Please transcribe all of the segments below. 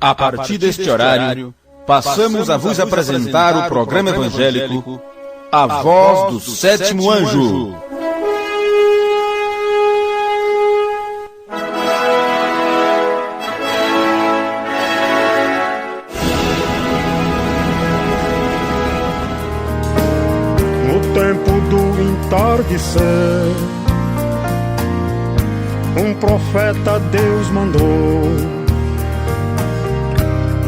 A partir deste horário, passamos a vos apresentar o programa evangélico A Voz do Sétimo Anjo. No tempo do entardecer, um profeta Deus mandou,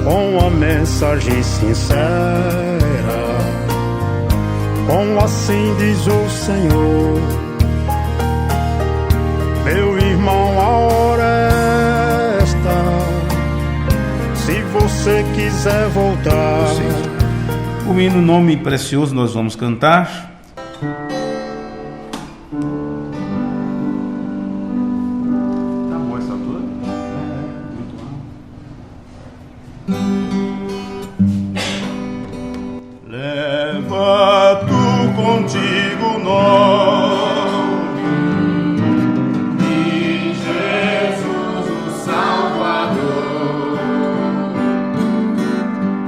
com a mensagem sincera, com assim diz o Senhor: meu irmão, a hora é esta, se você quiser voltar. O hino Nome Precioso nós vamos cantar. Leva tu contigo o nome de Jesus o Salvador.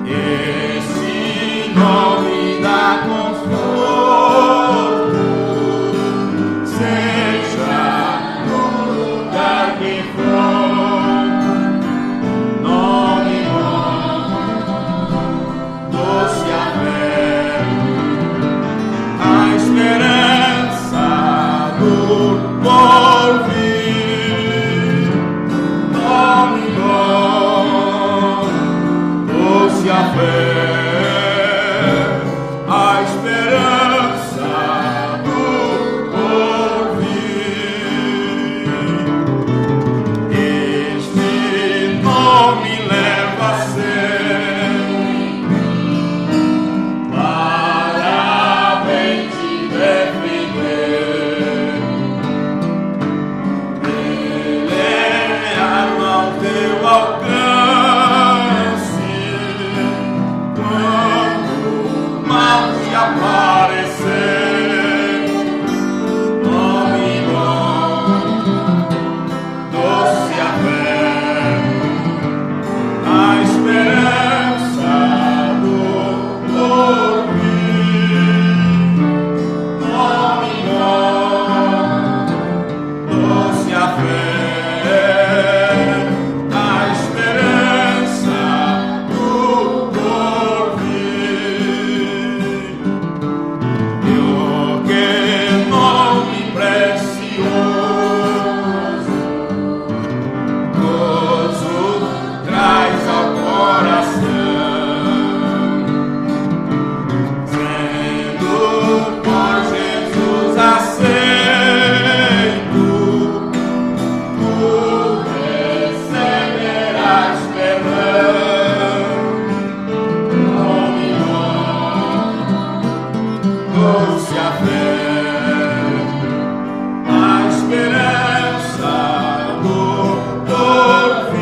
Esse nome dá conforto, seja no lugar que for. Nome bom, doce a fé, a esperança do porvir. Nome bom, doce a fé, a esperança do porvir. Este nome leva a ser para bem te defender. Ele é ao teu alcance quando o mal te aparecer. Nome bom, doce a fé, a esperança do porvir. Nome bom, doce a fé, a esperança do porvir. Oh, que nome precioso, gozo traz ao coração, sendo por Jesus aceito, tu receberás perdão. Nome bom, doce a fé, a esperança do porvir.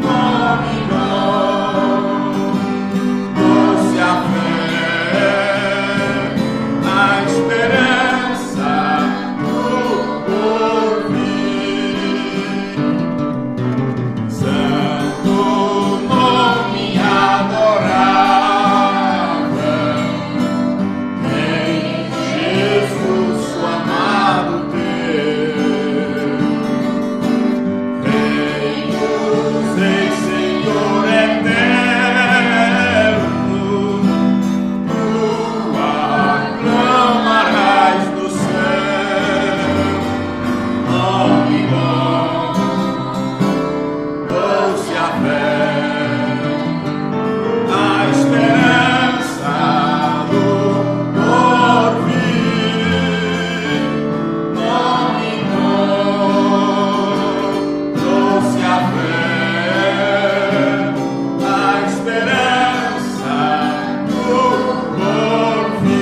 Nome bom, doce a fé, a esperança do porvir. Santo nome adorável, em Jesus o amado teu. Rei dos reis, Senhor eterno, tu aclamarás do céu. Nome bom, doce a fé, a esperança do porvir. Nome bom, doce a fé, a esperança do porvir.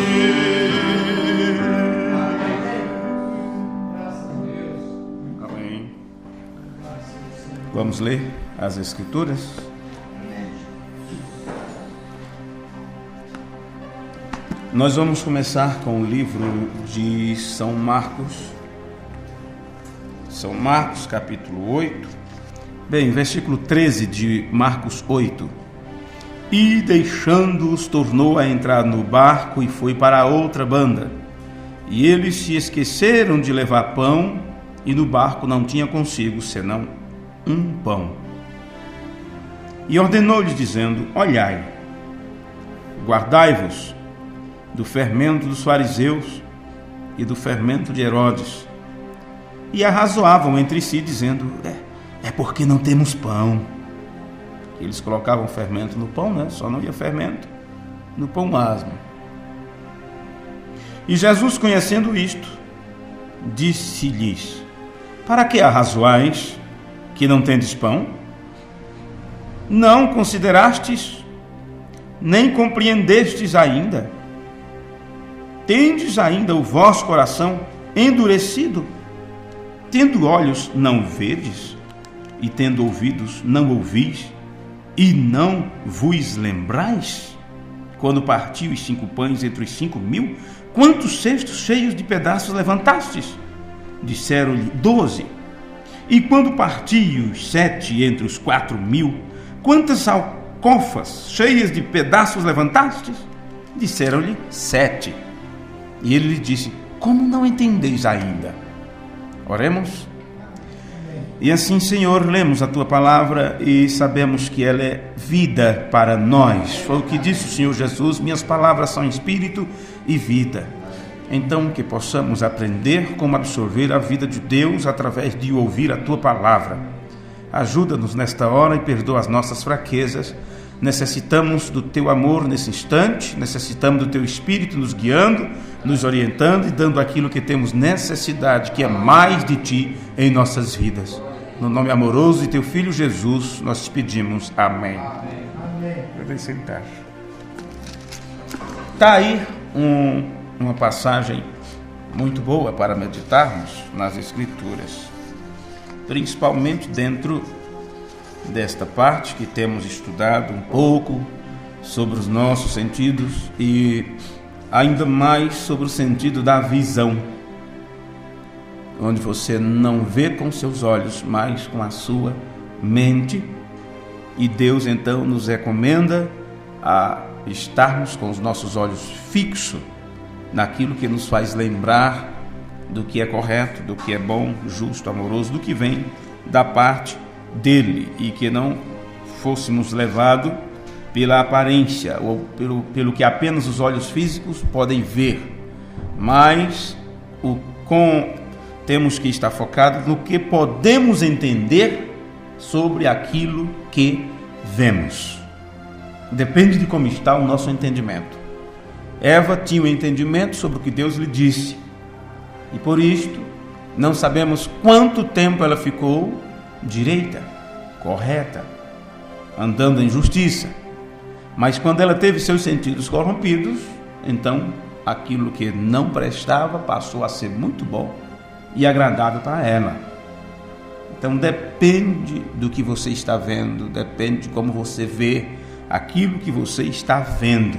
Amém. Vamos ler as Escrituras. Nós vamos começar com o livro de São Marcos. São Marcos, capítulo 8, Bem, versículo 13 de Marcos 8. E deixando-os, tornou a entrar no barco e foi para a outra banda. E eles se esqueceram de levar pão, e no barco não tinha consigo senão um pão. E ordenou-lhes, dizendo: olhai, guardai-vos do fermento dos fariseus e do fermento de Herodes. E arrazoavam entre si, dizendo: é porque não temos pão. Eles colocavam fermento no pão, né? Só não ia fermento no pão asmo. E Jesus, conhecendo isto, disse-lhes: para que arrazoais que não tendes pão? Não considerastes, nem compreendestes ainda? Tendes ainda o vosso coração endurecido? Tendo olhos, não vedes? E tendo ouvidos, não ouvis? E não vos lembrais? Quando partiu os 5 pães entre os 5.000, quantos cestos cheios de pedaços levantastes? Disseram-lhe: 12. E quando partiu os 7 entre os 4.000, quantas alcofas cheias de pedaços levantastes? Disseram-lhe: 7. E ele lhe disse: como não entendeis ainda? Oremos. E assim, Senhor, lemos a Tua palavra e sabemos que ela é vida para nós. Foi o que disse o Senhor Jesus: minhas palavras são espírito e vida. Então, que possamos aprender como absorver a vida de Deus através de ouvir a Tua palavra. Ajuda-nos nesta hora e perdoa as nossas fraquezas. Necessitamos do Teu amor nesse instante, necessitamos do Teu Espírito nos guiando, nos orientando e dando aquilo que temos necessidade, que é mais de Ti em nossas vidas. No nome amoroso de Teu Filho Jesus, nós te pedimos. Amém. Podem sentar. Está aí uma passagem muito boa para meditarmos nas Escrituras, principalmente dentro desta parte que temos estudado um pouco sobre os nossos sentidos e ainda mais sobre o sentido da visão, onde você não vê com seus olhos, mas com a sua mente. E Deus então nos recomenda a estarmos com os nossos olhos fixos naquilo que nos faz lembrar do que é correto, do que é bom, justo, amoroso, do que vem da parte dele, e que não fôssemos levados pela aparência ou pelo que apenas os olhos físicos podem ver, mas temos que estar focados no que podemos entender sobre aquilo que vemos. Depende de como está o nosso entendimento. Eva tinha um entendimento sobre o que Deus lhe disse, e por isto não sabemos quanto tempo ela ficou direita, correta, andando em justiça. Mas quando ela teve seus sentidos corrompidos, então aquilo que não prestava passou a ser muito bom e agradável para ela. Então depende do que você está vendo, depende de como você vê aquilo que você está vendo.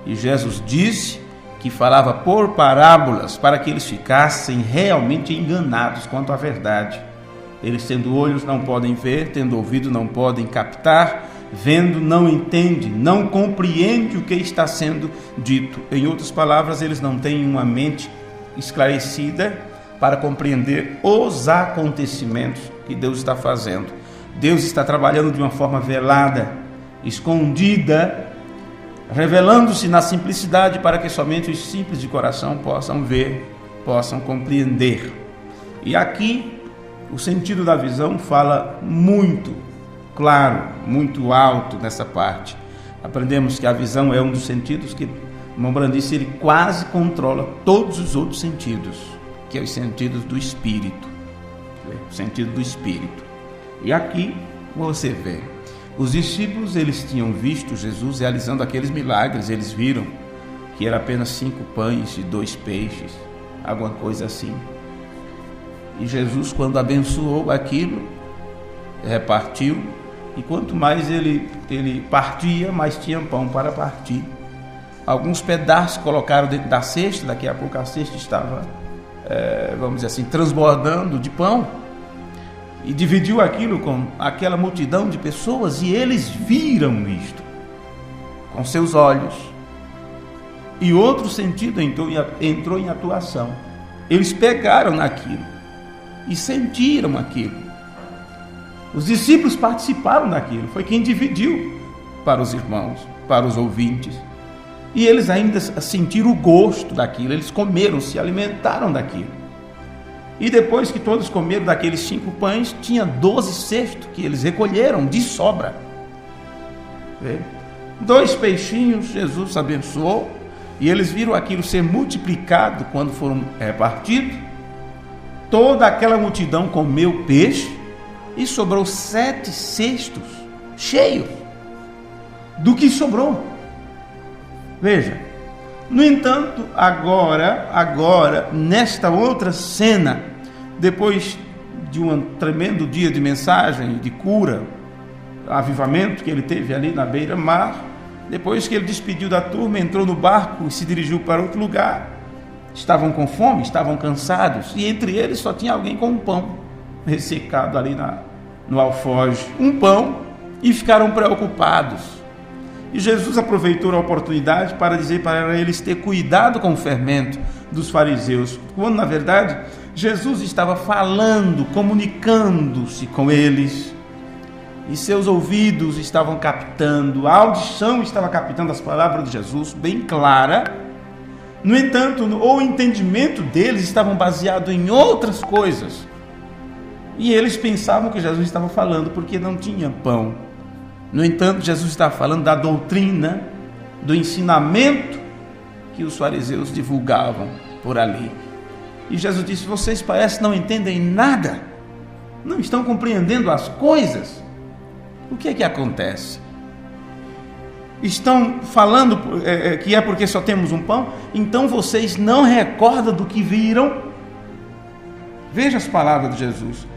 E Jesus disse que falava por parábolas para que eles ficassem realmente enganados quanto à verdade. Eles, tendo olhos, não podem ver, tendo ouvido, não podem captar, vendo, não entende, não compreende o que está sendo dito. Em outras palavras, eles não têm uma mente esclarecida para compreender os acontecimentos que Deus está fazendo. Deus está trabalhando de uma forma velada, escondida, revelando-se na simplicidade para que somente os simples de coração possam ver, possam compreender. E aqui o sentido da visão fala muito claro, muito alto nessa parte. Aprendemos que a visão é um dos sentidos que, irmão Brandice, ele quase controla todos os outros sentidos, que é os sentidos do espírito, o sentido do espírito. E aqui você vê, os discípulos, eles tinham visto Jesus realizando aqueles milagres, eles viram que era apenas 5 pães e 2 peixes, alguma coisa assim. E Jesus, quando abençoou aquilo, repartiu, e quanto mais ele partia, mais tinha pão para partir. Alguns pedaços colocaram dentro da cesta, daqui a pouco a cesta estava, vamos dizer assim, transbordando de pão. e dividiu aquilo com aquela multidão de pessoas, e eles viram isto com seus olhos, e outro sentido entrou em atuação. Eles pegaram naquilo e sentiram aquilo. Os discípulos participaram daquilo, foi quem dividiu para os irmãos, para os ouvintes, e eles ainda sentiram o gosto daquilo, eles comeram, se alimentaram daquilo. E depois que todos comeram daqueles 5 pães, tinha 12 cestos que eles recolheram de sobra. 2 peixinhos, Jesus abençoou, e eles viram aquilo ser multiplicado quando foram repartidos. Toda aquela multidão comeu peixe, e sobrou 7 cestos cheios do que sobrou. Veja, no entanto, agora, nesta outra cena, depois de um tremendo dia de mensagem, de cura, avivamento que ele teve ali na beira-mar, depois que ele despediu da turma, entrou no barco e se dirigiu para outro lugar. Estavam com fome, estavam cansados, e entre eles só tinha alguém com um pão ressecado ali no alforje, um pão, e ficaram preocupados. E Jesus aproveitou a oportunidade para dizer para eles ter cuidado com o fermento dos fariseus, quando na verdade Jesus estava falando, comunicando-se com eles, e seus ouvidos estavam captando, a audição estava captando as palavras de Jesus bem clara. No entanto, o entendimento deles estava baseado em outras coisas, e eles pensavam que Jesus estava falando porque não tinha pão. No entanto, Jesus estava falando da doutrina, do ensinamento que os fariseus divulgavam por ali. E Jesus disse: vocês parecem não entendem nada, não estão compreendendo as coisas. O que é que acontece? Estão falando que é porque só temos um pão? Então vocês não recordam do que viram? Veja as palavras de Jesus.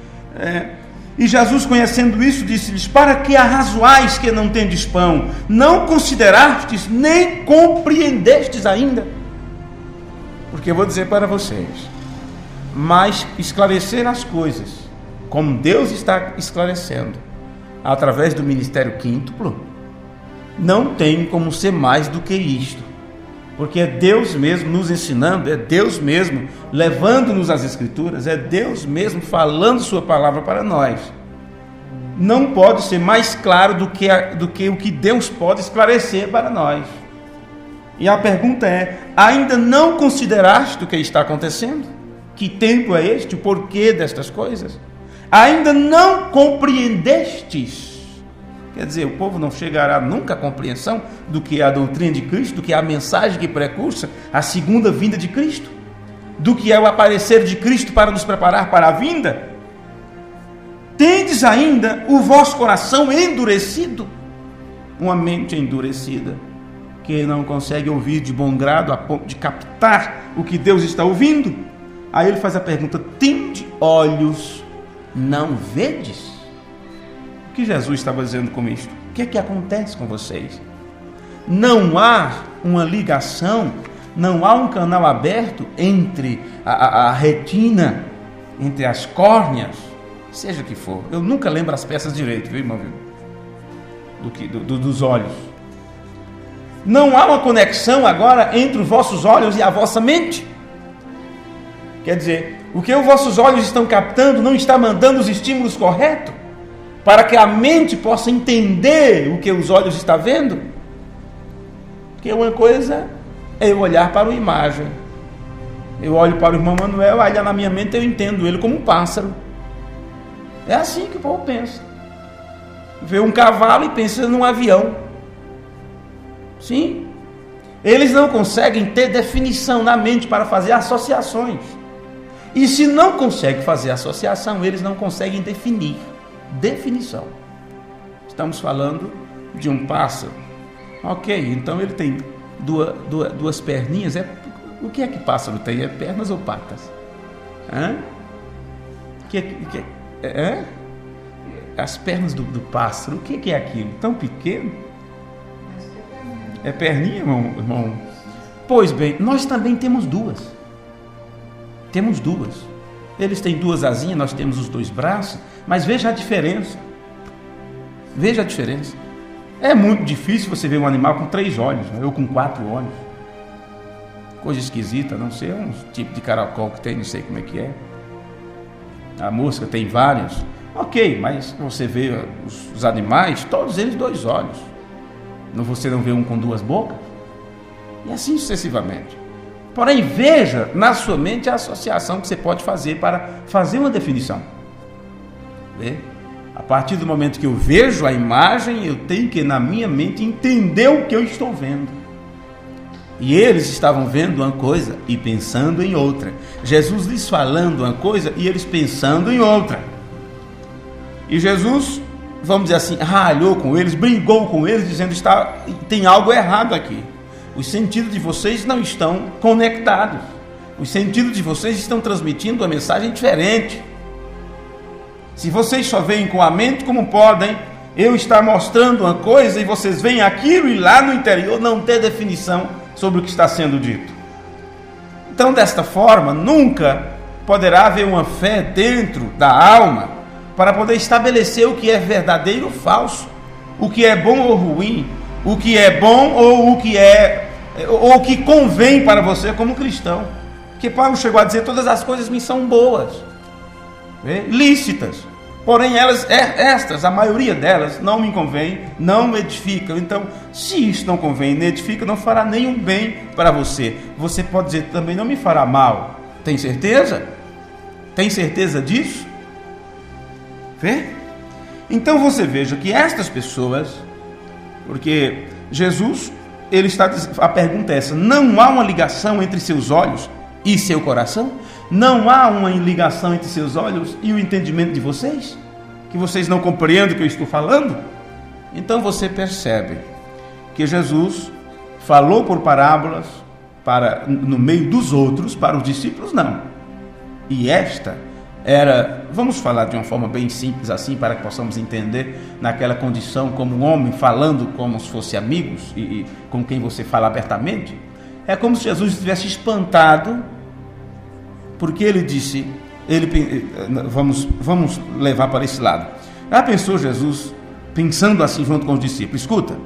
E Jesus, conhecendo isso, disse-lhes: para que arrazoais que não tendes pão? Não considerastes, nem compreendestes ainda? Porque eu vou dizer para vocês, mas esclarecer as coisas, como Deus está esclarecendo, através do ministério quíntuplo, não tem como ser mais do que isto. Porque é Deus mesmo nos ensinando, é Deus mesmo levando-nos às Escrituras, é Deus mesmo falando sua palavra para nós. Não pode ser mais claro do que o que Deus pode esclarecer para nós. E a pergunta é: ainda não consideraste o que está acontecendo? Que tempo é este? O porquê destas coisas? Ainda não compreendestes? Quer dizer, o povo não chegará nunca à compreensão do que é a doutrina de Cristo, do que é a mensagem que precursa a segunda vinda de Cristo, do que é o aparecer de Cristo para nos preparar para a vinda? Tendes ainda o vosso coração endurecido? Uma mente endurecida, que não consegue ouvir de bom grado a ponto de captar o que Deus está ouvindo. Aí ele faz a pergunta: tende olhos, não vedes? O que Jesus estava dizendo com isto? O que é que acontece com vocês? Não há uma ligação, não há um canal aberto entre a retina, entre as córneas, seja o que for. Eu nunca lembro as peças direito, viu, irmão? Dos olhos. Não há uma conexão agora entre os vossos olhos e a vossa mente. Quer dizer, o que os vossos olhos estão captando não está mandando os estímulos corretos para que a mente possa entender o que os olhos estão vendo. Porque uma coisa é eu olhar para uma imagem. Eu olho para o irmão Manuel, aí na minha mente eu entendo ele como um pássaro. É assim que o povo pensa. Vê um cavalo e pensa num avião. Sim. Eles não conseguem ter definição na mente para fazer associações. E se não conseguem fazer associação, eles não conseguem definir. Definição. Estamos falando de um pássaro. Ok, então ele tem duas perninhas. O que é que pássaro tem? É pernas ou patas? As pernas do pássaro, o que é aquilo? Tão pequeno? É perninha, irmão? Pois bem, nós também temos duas. Temos duas. Eles têm 2 asinhas, nós temos os 2 braços, mas veja a diferença. Veja a diferença. É muito difícil você ver um animal com 3 olhos, né? Ou com 4 olhos. Coisa esquisita, não sei, é um tipo de caracol que tem, não sei como é que é. A mosca tem vários. Ok, mas você vê os animais, todos eles 2 olhos. Você não vê um com 2 bocas? E assim sucessivamente. Porém, veja na sua mente a associação que você pode fazer para fazer uma definição. Vê? A partir do momento que eu vejo a imagem, eu tenho que, na minha mente, entender o que eu estou vendo. E eles estavam vendo uma coisa e pensando em outra. Jesus lhes falando uma coisa e eles pensando em outra. E Jesus, vamos dizer assim, ralhou com eles, brigou com eles, dizendo: tem algo errado aqui. Os sentidos de vocês não estão conectados. Os sentidos de vocês estão transmitindo uma mensagem diferente. Se vocês só veem com a mente, como podem eu estar mostrando uma coisa e vocês veem aquilo e lá no interior não ter definição sobre o que está sendo dito? Então, desta forma, nunca poderá haver uma fé dentro da alma para poder estabelecer o que é verdadeiro ou falso, o que é bom ou ruim, o que é bom ou o que convém para você como cristão. Porque Paulo chegou a dizer: todas as coisas me são boas, lícitas, porém estas, a maioria delas, não me convém, não me edificam. Então, se isso não convém, nem edifica, não fará nenhum bem para você. Você pode dizer também: não me fará mal. Tem certeza? Tem certeza disso? Vê? Então você veja que estas pessoas, porque Jesus, a pergunta é essa: não há uma ligação entre seus olhos e seu coração? Não há uma ligação entre seus olhos e o entendimento de vocês? Que vocês não compreendem o que eu estou falando? Então você percebe que Jesus falou por parábolas no meio dos outros, para os discípulos não. E esta era, vamos falar de uma forma bem simples assim, para que possamos entender, naquela condição como um homem falando como se fosse amigos e com quem você fala abertamente. É como se Jesus estivesse espantado, porque ele disse, vamos levar para esse lado. Já pensou Jesus pensando assim junto com os discípulos? Escuta,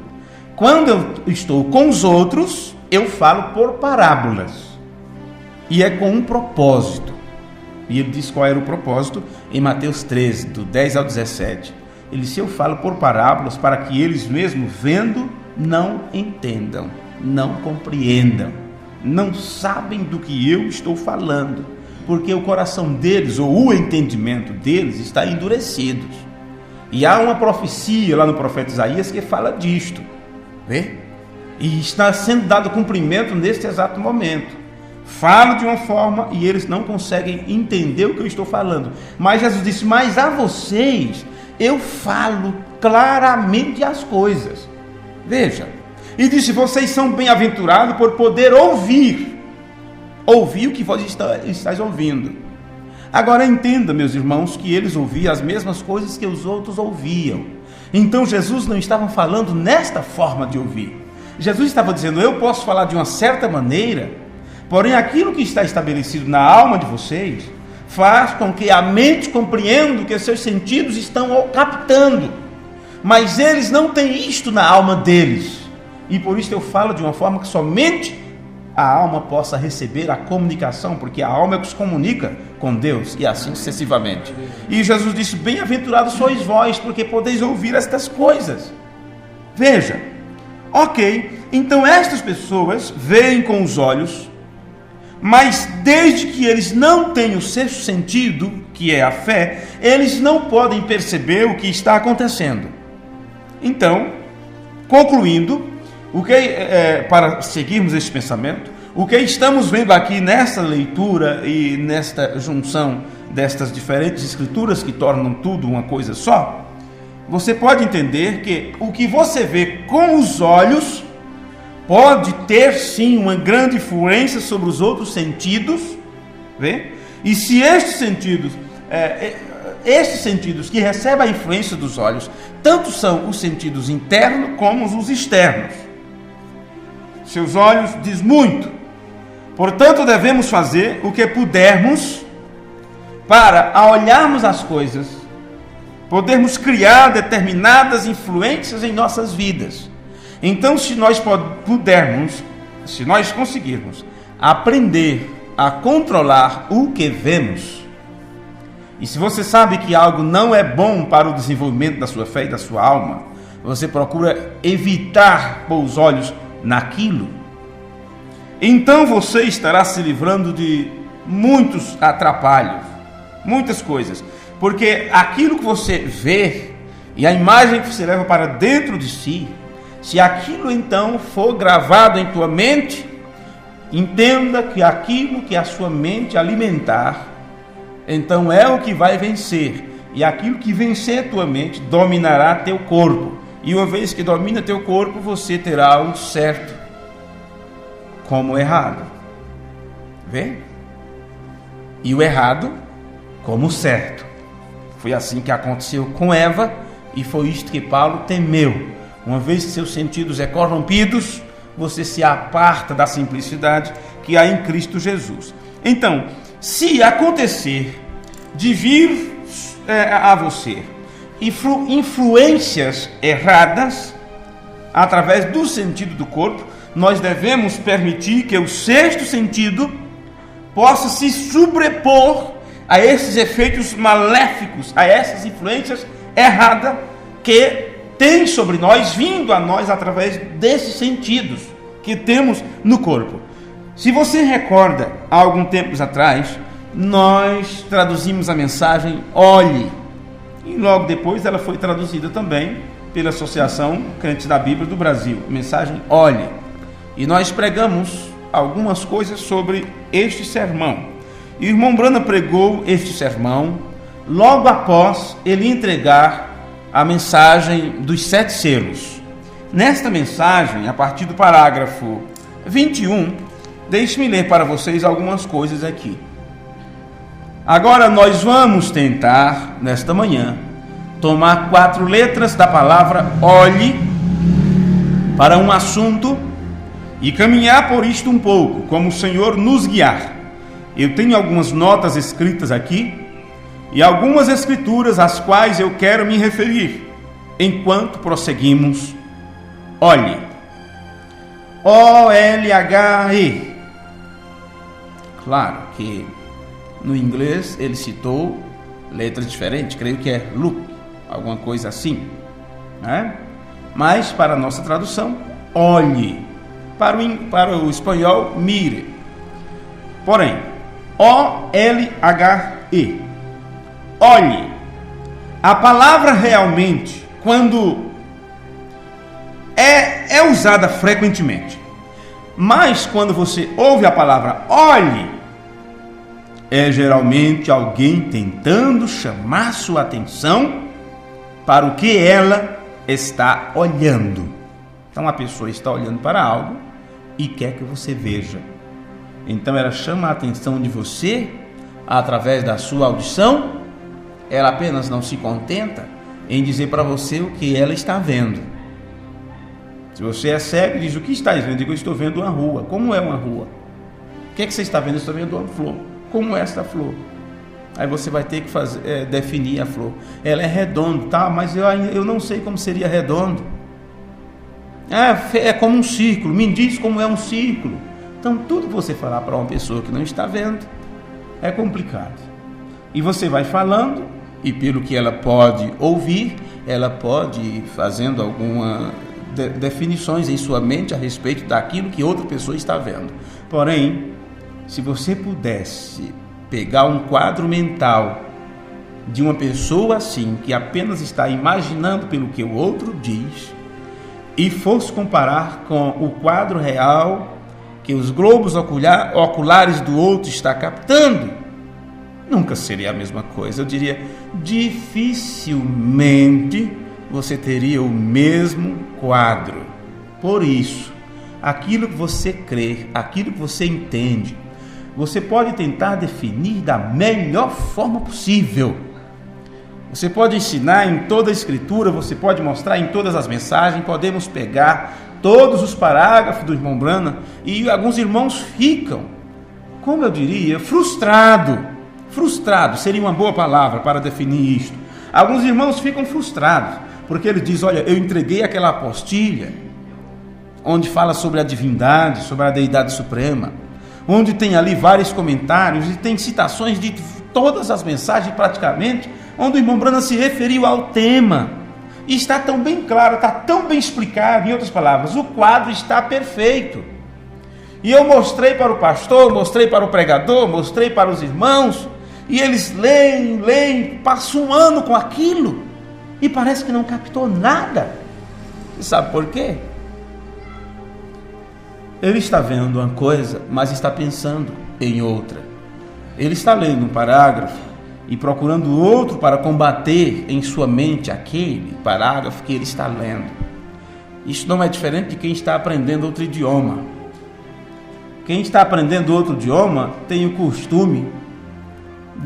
quando eu estou com os outros, eu falo por parábolas, e é com um propósito. E ele disse qual era o propósito em Mateus 13, do 10 ao 17. Ele disse: eu falo por parábolas para que eles mesmos vendo não entendam, não compreendam, não sabem do que eu estou falando, porque o coração deles, ou o entendimento deles, está endurecido. E há uma profecia lá no profeta Isaías que fala disto, vê? E está sendo dado cumprimento neste exato momento. Falo de uma forma e eles não conseguem entender o que eu estou falando. Mas Jesus disse: mas a vocês eu falo claramente as coisas. Veja, e disse: vocês são bem-aventurados por poder ouvir o que vós estáis ouvindo. Agora entenda, meus irmãos, que eles ouviam as mesmas coisas que os outros ouviam. Então Jesus não estava falando nesta forma de ouvir. Jesus estava dizendo: eu posso falar de uma certa maneira, porém aquilo que está estabelecido na alma de vocês faz com que a mente compreenda o que seus sentidos estão captando, mas eles não têm isto na alma deles, e por isso eu falo de uma forma que somente a alma possa receber a comunicação, porque a alma é que se comunica com Deus, e assim sucessivamente. E Jesus disse: bem-aventurados sois vós, porque podeis ouvir estas coisas. Veja, ok, então estas pessoas veem com os olhos, mas desde que eles não têm o sexto sentido, que é a fé, eles não podem perceber o que está acontecendo. Então, concluindo, para seguirmos esse pensamento, o que estamos vendo aqui nessa leitura e nesta junção destas diferentes escrituras que tornam tudo uma coisa só, você pode entender que o que você vê com os olhos pode ter sim uma grande influência sobre os outros sentidos, vê? E se estes sentidos que recebem a influência dos olhos, tanto são os sentidos internos como os externos. Seus olhos diz muito. Portanto, devemos fazer o que pudermos para, ao olharmos as coisas, podermos criar determinadas influências em nossas vidas. Então, se nós pudermos, se nós conseguirmos aprender a controlar o que vemos, e se você sabe que algo não é bom para o desenvolvimento da sua fé e da sua alma, você procura evitar pôr os olhos naquilo, então você estará se livrando de muitos atrapalhos, muitas coisas, porque aquilo que você vê e a imagem que você leva para dentro de si, se aquilo então for gravado em tua mente, entenda que aquilo que a sua mente alimentar, então é o que vai vencer, e aquilo que vencer tua mente dominará teu corpo, e uma vez que domina teu corpo, você terá o certo como o errado. Vê? E o errado como o certo. Foi assim que aconteceu com Eva, e foi isto que Paulo temeu. Uma vez que seus sentidos é corrompidos, você se aparta da simplicidade que há em Cristo Jesus. Então, se acontecer de vir a você influências erradas através do sentido do corpo, nós devemos permitir que o sexto sentido possa se sobrepor a esses efeitos maléficos, a essas influências erradas que tem sobre nós, vindo a nós através desses sentidos que temos no corpo. Se você recorda, há algum tempo atrás, nós traduzimos a mensagem olhe, e logo depois ela foi traduzida também pela Associação Crentes da Bíblia do Brasil, mensagem olhe, e nós pregamos algumas coisas sobre este sermão. E o irmão Brana pregou este sermão logo após ele entregar a mensagem dos 7 selos. Nesta mensagem, a partir do parágrafo 21, deixe-me ler para vocês algumas coisas aqui. Agora nós vamos tentar, nesta manhã, tomar 4 letras da palavra olhe para um assunto e caminhar por isto um pouco, como o Senhor nos guiar. Eu tenho algumas notas escritas aqui e algumas escrituras às quais eu quero me referir enquanto prosseguimos. Olhe, O-L-H-E. Claro que no inglês ele citou letras diferentes, creio que é look, alguma coisa assim, né? Mas para a nossa tradução, olhe. Para o espanhol, mire. Porém, O-L-H-E. Olhe. A palavra realmente, quando é usada frequentemente, mas quando você ouve a palavra olhe, é geralmente alguém tentando chamar sua atenção para o que ela está olhando. Então a pessoa está olhando para algo e quer que você veja. Então ela chama a atenção de você através da sua audição. Ela apenas não se contenta em dizer para você o que ela está vendo. Se você é cego, diz o que está vendo? Digo, eu estou vendo uma rua. Como é uma rua? O que é que você está vendo? Eu estou vendo uma flor. Como é esta flor? Aí você vai ter que definir a flor. Ela é redonda, tá? Mas eu não sei como seria redondo. É como um círculo. Me diz como é um círculo. Então tudo que você falar para uma pessoa que não está vendo é complicado. E você vai falando, e pelo que ela pode ouvir, ela pode ir fazendo algumas definições em sua mente a respeito daquilo que outra pessoa está vendo. Porém, se você pudesse pegar um quadro mental de uma pessoa assim, que apenas está imaginando pelo que o outro diz, e fosse comparar com o quadro real que os globos oculares do outro está captando, nunca seria a mesma coisa. Eu diria, dificilmente você teria o mesmo quadro. Por isso, aquilo que você crê, aquilo que você entende, você pode tentar definir da melhor forma possível. Você pode ensinar em toda a escritura, você pode mostrar em todas as mensagens, podemos pegar todos os parágrafos do irmão Brana, e alguns irmãos ficam, como eu diria, frustrados Frustrado seria uma boa palavra para definir isto. Alguns irmãos ficam frustrados, porque ele diz, olha, eu entreguei aquela apostilha, onde fala sobre a divindade, sobre a deidade suprema, onde tem ali vários comentários e tem citações de todas as mensagens praticamente, onde o irmão Branham se referiu ao tema. E está tão bem claro, está tão bem explicado, em outras palavras, o quadro está perfeito. E eu mostrei para o pastor, mostrei para o pregador, mostrei para os irmãos, e eles leem, passam um ano com aquilo, e parece que não captou nada. Você sabe por quê? Ele está vendo uma coisa, mas está pensando em outra. Ele está lendo um parágrafo e procurando outro para combater em sua mente aquele parágrafo que ele está lendo. Isso não é diferente de quem está aprendendo outro idioma. Quem está aprendendo outro idioma tem o costume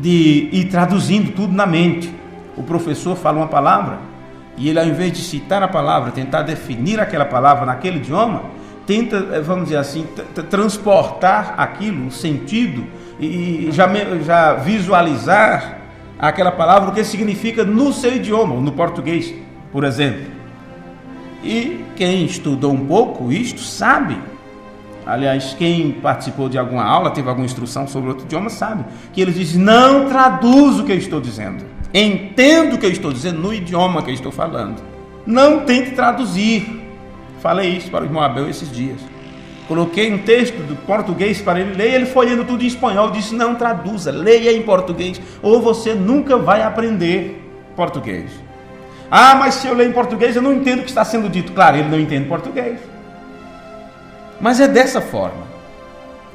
de ir traduzindo tudo na mente. O professor fala uma palavra e ele, ao invés de citar a palavra, tentar definir aquela palavra naquele idioma, tenta, vamos dizer assim, transportar aquilo, o sentido, e já visualizar aquela palavra, o que significa no seu idioma, no português, por exemplo. E quem estudou um pouco isto sabe, aliás, quem participou de alguma aula, teve alguma instrução sobre outro idioma, sabe, que ele diz, não traduz o que eu estou dizendo, entendo o que eu estou dizendo no idioma que eu estou falando, não tente traduzir. Falei isso para o irmão Abel esses dias. Coloquei um texto do português para ele ler, ele foi lendo tudo em espanhol, disse, não traduza, leia em português, ou você nunca vai aprender português. Ah, mas se eu ler em português, eu não entendo o que está sendo dito. Claro, ele não entende português. Mas é dessa forma.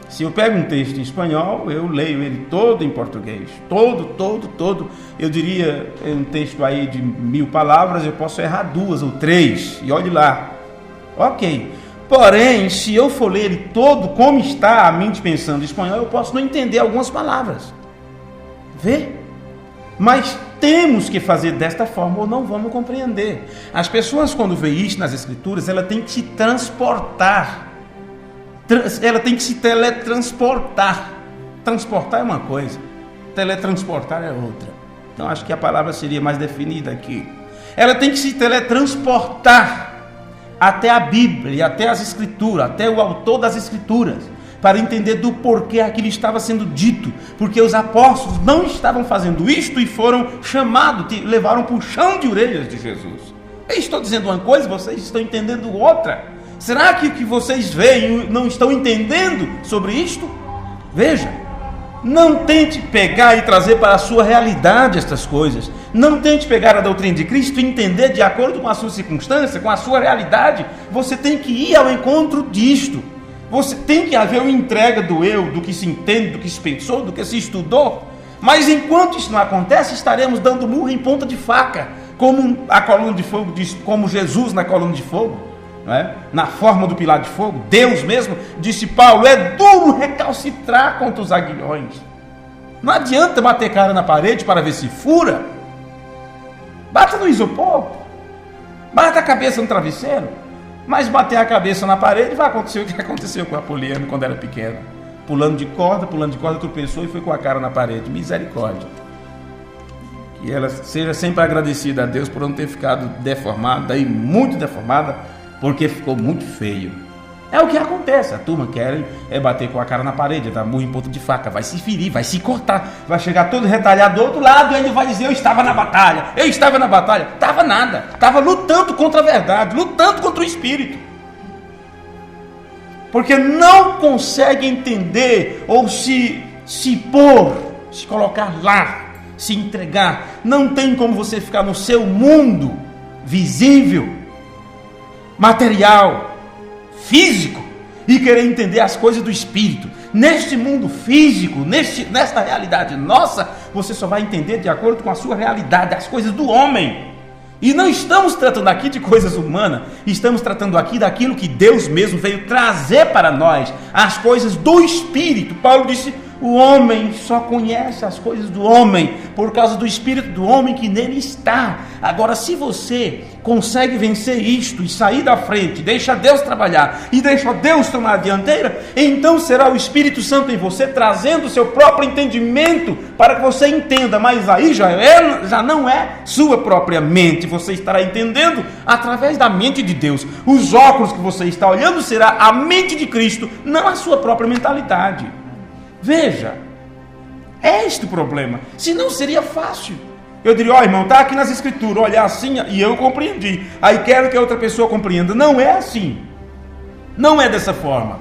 Se eu pego um texto em espanhol, eu leio ele todo em português. Todo. Eu diria, um texto aí de 1000 palavras, eu posso errar 2 ou 3, e olhe lá. Ok. Porém, se eu for ler ele todo como está a mente pensando em espanhol, eu posso não entender algumas palavras. Vê? Mas temos que fazer desta forma ou não vamos compreender. As pessoas, quando veem isso nas escrituras, ela tem que se transportar. Ela tem que se teletransportar. Transportar é uma coisa, teletransportar é outra. Então acho que a palavra seria mais definida aqui. Ela tem que se teletransportar até a Bíblia e até as escrituras, até o autor das escrituras, para entender do porquê aquilo estava sendo dito, porque os apóstolos não estavam fazendo isto e foram chamados, levaram puxão de orelhas de Jesus. Eu estou dizendo uma coisa, vocês estão entendendo outra. Será que o que vocês veem não estão entendendo sobre isto? Veja, não tente pegar e trazer para a sua realidade estas coisas. Não tente pegar a doutrina de Cristo e entender de acordo com a sua circunstância, com a sua realidade. Você tem que ir ao encontro disto. Você tem que haver uma entrega do eu, do que se entende, do que se pensou, do que se estudou. Mas enquanto isso não acontece, estaremos dando murro em ponta de faca, como a coluna de fogo diz, como Jesus na coluna de fogo, não é? Na forma do pilar de fogo. Deus mesmo, disse Paulo, é duro recalcitrar contra os aguilhões. Não adianta bater cara na parede para ver se fura. Bata no isopor, bata a cabeça no travesseiro, mas bater a cabeça na parede vai acontecer o que aconteceu com a Poliana quando era pequena. Pulando de corda, tropeçou e foi com a cara na parede. Misericórdia. Que ela seja sempre agradecida a Deus por não ter ficado deformada, e muito deformada, porque ficou muito feio. É o que acontece, a turma quer bater com a cara na parede, dar murro em ponta de faca, vai se ferir, vai se cortar, vai chegar todo retalhado do outro lado e ainda vai dizer, eu estava na batalha, estava nada, estava lutando contra a verdade, lutando contra o Espírito, porque não consegue entender, ou se pôr, se colocar lá, se entregar. Não tem como você ficar no seu mundo visível, material, físico, e querer entender as coisas do Espírito. Neste mundo físico, nesta realidade nossa, você só vai entender de acordo com a sua realidade, as coisas do homem. E não estamos tratando aqui de coisas humanas, estamos tratando aqui daquilo que Deus mesmo veio trazer para nós, as coisas do Espírito. Paulo disse, o homem só conhece as coisas do homem por causa do Espírito do homem que nele está. Agora, se você consegue vencer isto e sair da frente, deixa Deus trabalhar e deixa Deus tomar a dianteira, então será o Espírito Santo em você trazendo o seu próprio entendimento para que você entenda, mas aí já não é sua própria mente, você estará entendendo através da mente de Deus. Os óculos que você está olhando será a mente de Cristo, não a sua própria mentalidade. Veja, é este o problema, senão seria fácil. Eu diria, ó irmão, está aqui nas escrituras, olha assim, e eu compreendi, aí quero que a outra pessoa compreenda. Não é assim, não é dessa forma.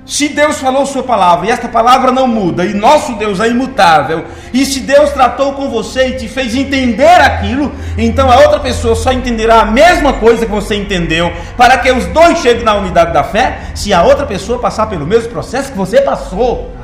Se Deus falou sua palavra, e esta palavra não muda, e nosso Deus é imutável, e se Deus tratou com você e te fez entender aquilo, então a outra pessoa só entenderá a mesma coisa que você entendeu, para que os dois cheguem na unidade da fé, se a outra pessoa passar pelo mesmo processo que você passou.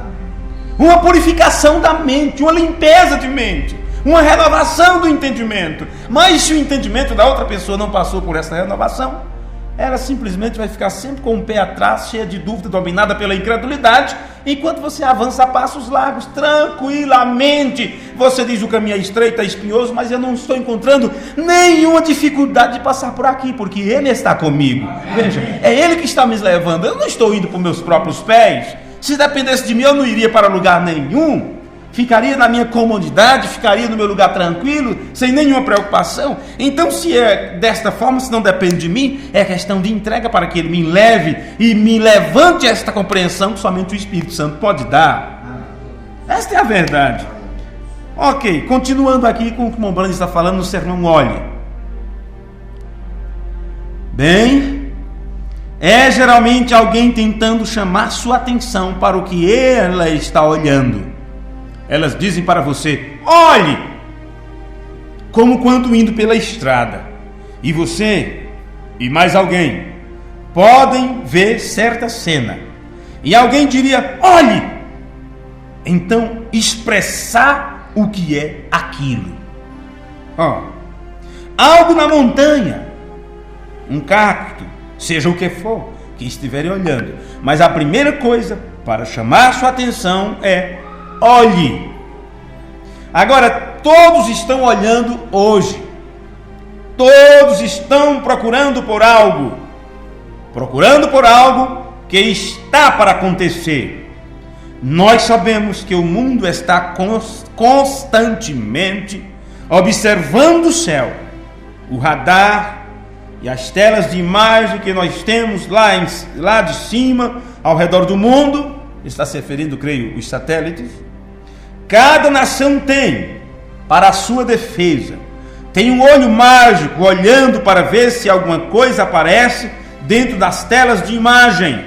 Uma purificação da mente, uma limpeza de mente, uma renovação do entendimento. Mas se o entendimento da outra pessoa não passou por essa renovação, ela simplesmente vai ficar sempre com o pé atrás, cheia de dúvida, dominada pela incredulidade, enquanto você avança a passos largos, tranquilamente. Você diz, o caminho é estreito, é espinhoso, mas eu não estou encontrando nenhuma dificuldade de passar por aqui, porque Ele está comigo. Veja, é Ele que está me levando, eu não estou indo por meus próprios pés. Se dependesse de mim, eu não iria para lugar nenhum, ficaria na minha comodidade, ficaria no meu lugar tranquilo, sem nenhuma preocupação. Então, se é desta forma, se não depende de mim, é questão de entrega para que Ele me leve e me levante esta compreensão que somente o Espírito Santo pode dar. Esta é a verdade. Ok, continuando aqui com o que o Mombrando está falando no sermão, olhe. Bem, é geralmente alguém tentando chamar sua atenção para o que ela está olhando. Elas dizem para você, olhe, como quando indo pela estrada, e você e mais alguém podem ver certa cena, e alguém diria, olhe, então expressar o que é aquilo. Algo na montanha, um cacto, seja o que for, que estiverem olhando, mas a primeira coisa para chamar sua atenção é olhe. Agora, todos estão olhando hoje, todos estão procurando por algo que está para acontecer. Nós sabemos que o mundo está constantemente observando o céu, o radar e as telas de imagem que nós temos lá de cima, ao redor do mundo, está se referindo, creio, os satélites. Cada nação tem, para a sua defesa, tem um olho mágico olhando para ver se alguma coisa aparece dentro das telas de imagem,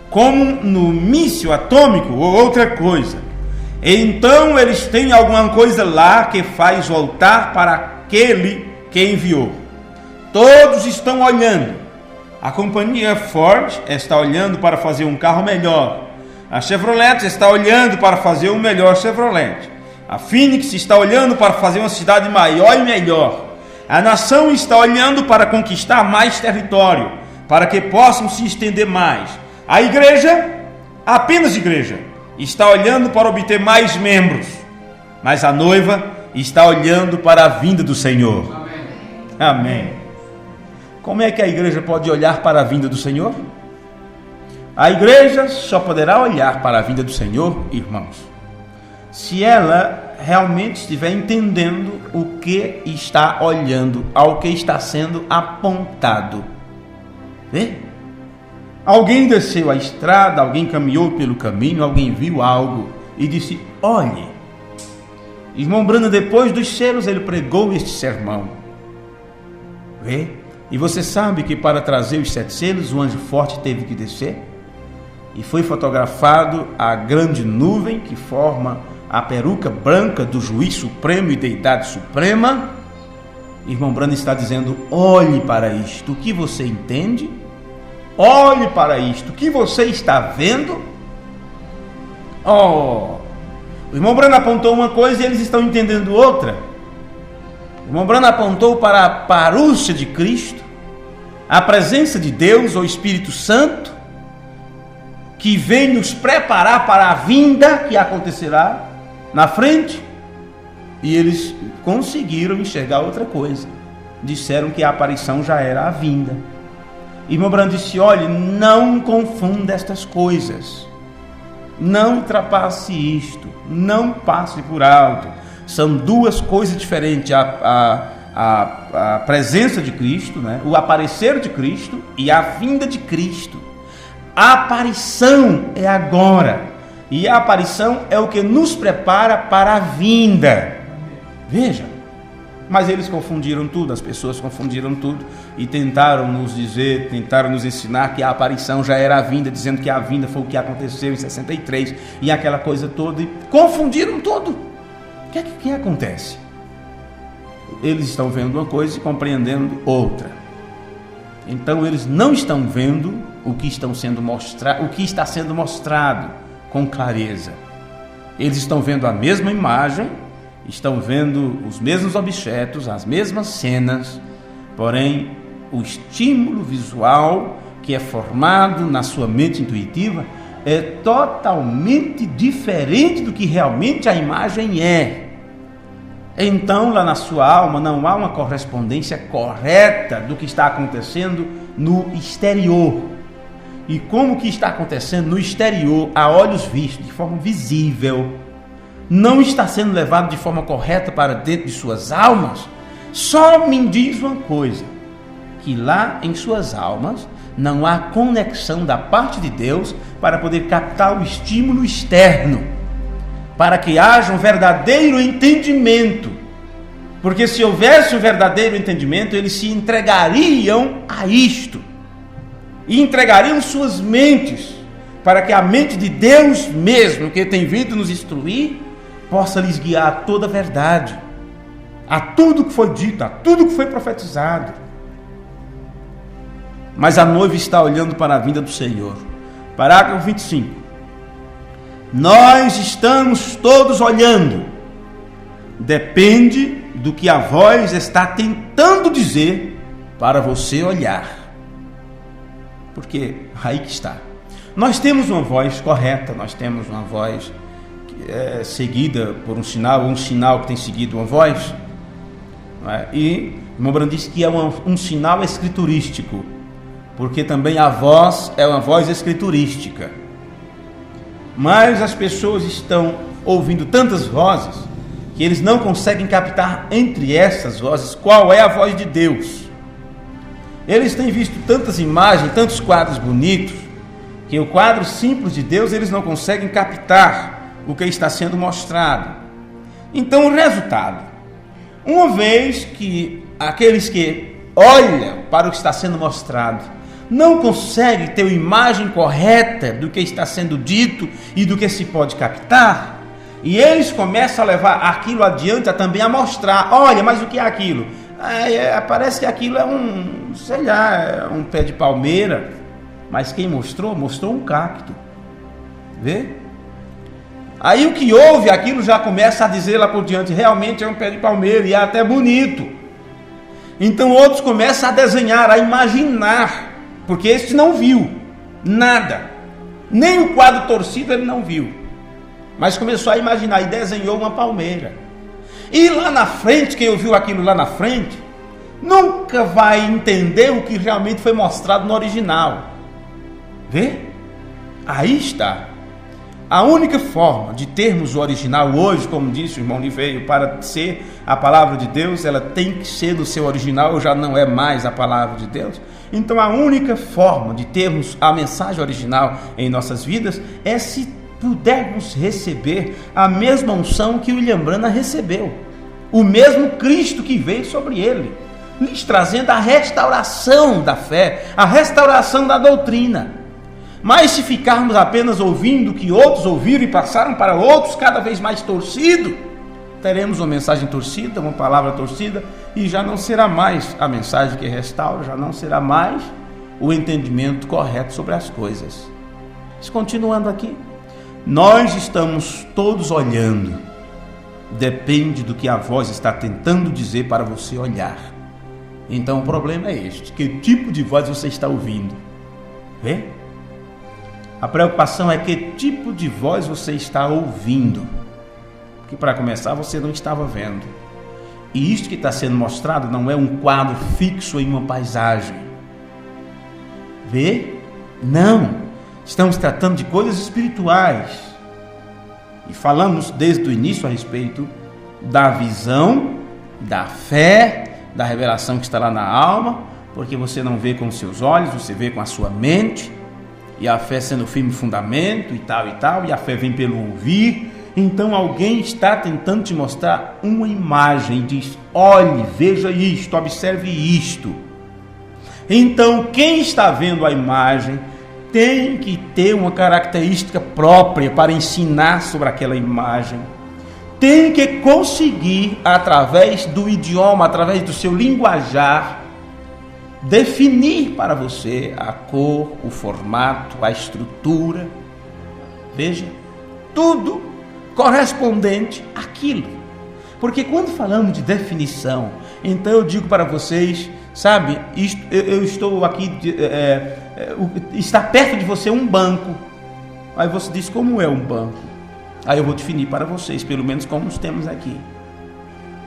como no míssil atômico ou outra coisa. Então eles têm alguma coisa lá que faz voltar para aquele que enviou. Todos estão olhando. A companhia Ford está olhando para fazer um carro melhor. A Chevrolet está olhando para fazer um melhor Chevrolet. A Phoenix está olhando para fazer uma cidade maior e melhor. A nação está olhando para conquistar mais território, para que possam se estender mais. A igreja, apenas igreja, está olhando para obter mais membros. Mas a noiva está olhando para a vinda do Senhor. Amém. Como é que a igreja pode olhar para a vinda do Senhor? A igreja só poderá olhar para a vinda do Senhor, irmãos, se ela realmente estiver entendendo o que está olhando, ao que está sendo apontado. Vê? Alguém desceu a estrada, alguém caminhou pelo caminho, alguém viu algo e disse, olhe. Irmão Branham, depois dos selos, ele pregou este sermão. Vê? E você sabe que para trazer os 7 selos, o anjo forte teve que descer? E foi fotografado a grande nuvem que forma a peruca branca do juiz supremo e deidade suprema. Irmão Branham está dizendo, olhe para isto, o que você entende? Olhe para isto, o que você está vendo? O irmão Branham apontou uma coisa e eles estão entendendo outra. O irmão Branham apontou para a parúcia de Cristo, a presença de Deus, o Espírito Santo, que vem nos preparar para a vinda que acontecerá na frente, e eles conseguiram enxergar outra coisa. disseram que a aparição já era a vinda. Irmão Branham disse: olhe, não confunda estas coisas, não ultrapasse isto, não passe por alto. São duas coisas diferentes: a presença de Cristo, né? O aparecer de Cristo e a vinda de Cristo. A aparição é agora, e a aparição é o que nos prepara para a vinda. Veja, mas eles confundiram tudo, as pessoas confundiram tudo e tentaram nos dizer, tentaram nos ensinar que a aparição já era a vinda, dizendo que a vinda foi o que aconteceu em 63 e aquela coisa toda, e confundiram tudo. O que acontece? Eles estão vendo uma coisa e compreendendo outra. Então eles não estão vendo o que está sendo mostrado com clareza. Eles estão vendo a mesma imagem, estão vendo os mesmos objetos, as mesmas cenas, porém o estímulo visual que é formado na sua mente intuitiva é totalmente diferente do que realmente a imagem é. Então, lá na sua alma não há uma correspondência correta do que está acontecendo no exterior. E como o que está acontecendo no exterior, a olhos vistos, de forma visível, não está sendo levado de forma correta para dentro de suas almas, só me diz uma coisa: que lá em suas almas não há conexão da parte de Deus para poder captar o estímulo externo, para que haja um verdadeiro entendimento. Porque se houvesse um verdadeiro entendimento, eles se entregariam a isto, e entregariam suas mentes, para que a mente de Deus mesmo, que tem vindo nos instruir, possa lhes guiar a toda a verdade, a tudo que foi dito, a tudo que foi profetizado. Mas a noiva está olhando para a vinda do Senhor. Parágrafo 25. Nós estamos todos olhando. Depende do que a voz está tentando dizer para você olhar. Porque aí que está. Nós temos uma voz correta, nós temos uma voz que é seguida por um sinal que tem seguido uma voz. E o irmão Branham disse que é um sinal escriturístico, porque também a voz é uma voz escriturística. Mas as pessoas estão ouvindo tantas vozes que eles não conseguem captar entre essas vozes qual é a voz de Deus. Eles têm visto tantas imagens, tantos quadros bonitos, que o quadro simples de Deus eles não conseguem captar o que está sendo mostrado. Então o resultado, uma vez que aqueles que olham para o que está sendo mostrado não consegue ter uma imagem correta do que está sendo dito e do que se pode captar, e eles começam a levar aquilo adiante, também a mostrar: olha, mas o que é aquilo? Parece que aquilo é um pé de palmeira, mas quem mostrou um cacto. Vê? Aí o que ouve aquilo já começa a dizer lá por diante: realmente é um pé de palmeira e é até bonito. Então outros começam a desenhar, a imaginar, porque este não viu nada, nem o quadro torcido ele não viu, mas começou a imaginar e desenhou uma palmeira. E lá na frente, quem ouviu aquilo lá na frente nunca vai entender o que realmente foi mostrado no original. Vê? Aí está. A única forma de termos o original hoje, como disse o irmão Liveio, para ser a palavra de Deus, ela tem que ser do seu original, já não é mais a palavra de Deus. Então a única forma de termos a mensagem original em nossas vidas é se pudermos receber a mesma unção que William Branham recebeu, o mesmo Cristo que veio sobre ele, lhes trazendo a restauração da fé, a restauração da doutrina. Mas se ficarmos apenas ouvindo o que outros ouviram e passaram para outros cada vez mais torcido, teremos uma mensagem torcida, uma palavra torcida, e já não será mais a mensagem que restaura, já não será mais o entendimento correto sobre as coisas. Mas continuando aqui, nós estamos todos olhando. Depende do que a voz está tentando dizer para você olhar. Então o problema é este: que tipo de voz você está ouvindo? Vê? A preocupação é que tipo de voz você está ouvindo. Porque para começar você não estava vendo. E isto que está sendo mostrado não é um quadro fixo em uma paisagem. Vê? Não. Estamos tratando de coisas espirituais. E falamos desde o início a respeito da visão, da fé, da revelação que está lá na alma, porque você não vê com os seus olhos, você vê com a sua mente, e a fé sendo o firme fundamento e tal, e a fé vem pelo ouvir. Então alguém está tentando te mostrar uma imagem e diz: olhe, veja isto, observe isto. Então quem está vendo a imagem tem que ter uma característica própria para ensinar sobre aquela imagem. Tem que conseguir, através do idioma, através do seu linguajar, definir para você a cor, o formato, a estrutura. Veja, tudo correspondente àquilo. Porque quando falamos de definição, então eu digo para vocês, sabe, eu estou aqui, está perto de você um banco. Aí você diz: como é um banco? Aí eu vou definir para vocês, pelo menos como os temos aqui.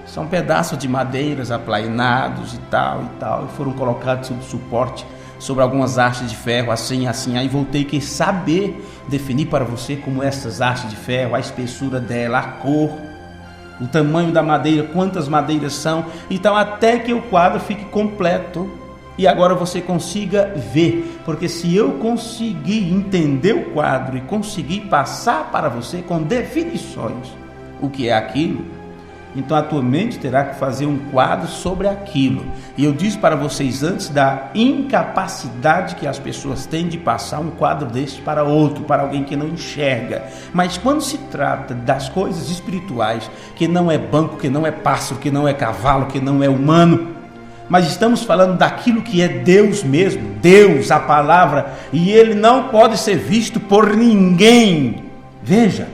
São pedaços de madeiras aplainados e tal, e foram colocados sob suporte, sobre algumas hastes de ferro, assim. Aí voltei que saber definir para você como essas hastes de ferro, a espessura dela, a cor, o tamanho da madeira, quantas madeiras são, então até que o quadro fique completo e agora você consiga ver. Porque se eu conseguir entender o quadro e conseguir passar para você com definições o que é aquilo, então a tua mente terá que fazer um quadro sobre aquilo. E eu disse para vocês antes da incapacidade que as pessoas têm de passar um quadro deste para outro, para alguém que não enxerga. Mas quando se trata das coisas espirituais, que não é banco, que não é pássaro, que não é cavalo, que não é humano, mas estamos falando daquilo que é Deus mesmo, Deus, a palavra, e ele não pode ser visto por ninguém. Veja,